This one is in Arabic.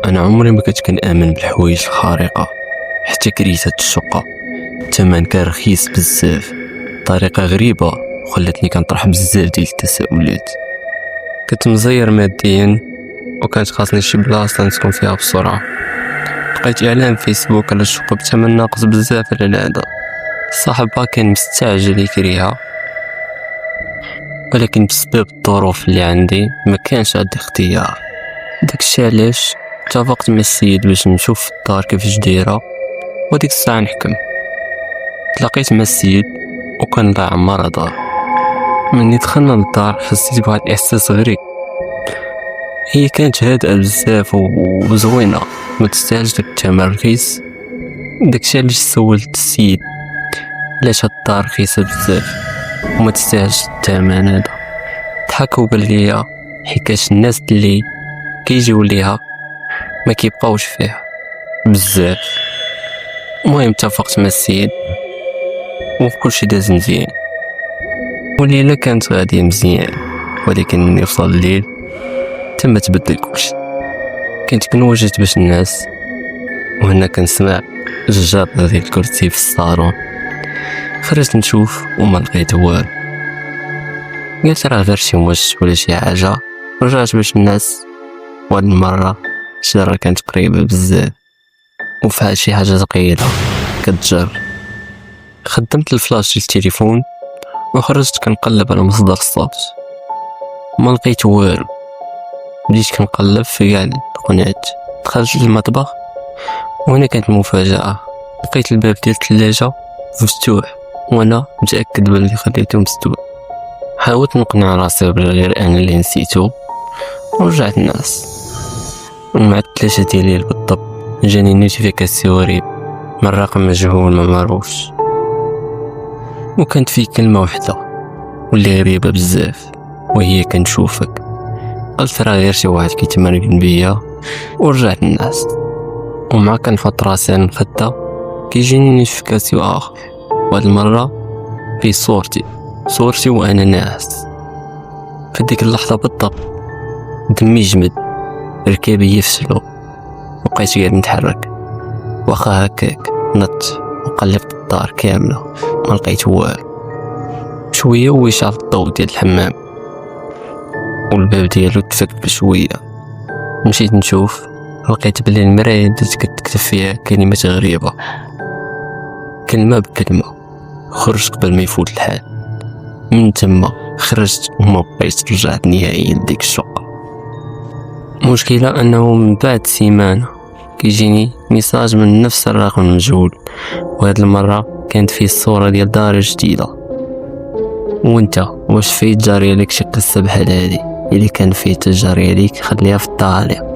انا عمري ما كنت كنآمن بالحوايج الخارقه، حتى كريت هاد الشقه. الثمن كان رخيص بزاف بطريقه غريبه وخلتني كنطرح بزاف ديال التساؤلات. كنت مزير ماديا وكانت خاصني شي بلاصه نسكن فيها بسرعه. لقيت اعلان فيسبوك على الشقه بثمن ناقص بزاف على العاده. صاحبها كان مستعجل يكريها، ولكن بسبب الظروف اللي عندي ما كانش عندي اختيار. داكشي علاش اتفقت مع السيد باش نشوف الدار كيفاش دايره، وديك الساعه نحكم. تلاقيت مع السيد وكان لا عمر دار. مني دخلنا للدار حسيت بواحد الاحساس غريب. هي كانت هادئه بزاف وزوينه، ما تستاهلش داك الثمن رخيص. داكشي علاش سولت السيد علاش هاد الدار رخيصه بزاف وما تستاهلش الثمن هذا. ضحك وقال لي حكاش الناس اللي كيجيو ليها ما كيبقاوش فيها بزاف. المهم اتفقت مع السيد وكلشي داز مزيان، والليلة كانت غادية مزيان. ولكن ملي وصل الليل تم تبدل كلشي. كنت كنوجد باش الناس، وهنا كنسمع ججار ديال الكرسي في الصالون. خرجت نشوف وما لقيت والو. قلت راه غير شي موش ولا شي حاجه. رجعت باش الناس، وهاد المره الشجره كانت قريبه بزاف وفيها شي حاجه ثقيله كتجر. خدمت الفلاش ديال التليفون وخرجت كنقلب على مصدر الصوت، ما لقيت والو. بديت كنقلب في كاع القنوات. دخلت للمطبخ وهنا كانت المفاجاه. لقيت الباب ديال الثلاجه مفتوح وانا متاكد بلي خليته مسدود. حاولت نقنع راسي بلي غير انا اللي نسيتو ورجعت الناس. ومع 3 ديال بالضبط جاني نوتيفيكاسيون غريب من رقم مجهول ما معروفش، وكانت فيه كلمه واحده واللي غريبه بزاف، وهي كنشوفك. قلت راه غير شي واحد كيتمرقن بيا ورجعت الناس. ومع كنحط راسي على الخده كيجيني نوتيفيكاسيون اخر، وهاد المره في صورتي وانا ناعس. في ديك اللحظه بالضبط دمي جمد، ركابي يفشلوا، وبقيت قاعد نتحرك. واخا هكاك نط وقلبت الدار كامله ما لقيت والو. شويه وشعل الضوء ديال الحمام والباب ديالو تفك بشويه. مشيت نشوف، لقيت بلي المرايه بدات كتكتب فيها كلمات غريبه، كلمه بكلمه. خرجت قبل ما يفوت الحال. من تما خرجت وما بقيت رجعت نهائيا لديك الشقه. المشكله انه من بعد سيمانه كيجيني ميساج من نفس الرقم المجهول، وهاد المره كانت فيه الصوره ديال دار جديده. وانت واش فايت جاري لك شي قصه بحال هادي؟ اللي كان فايت جاري لك خليها في الطالع.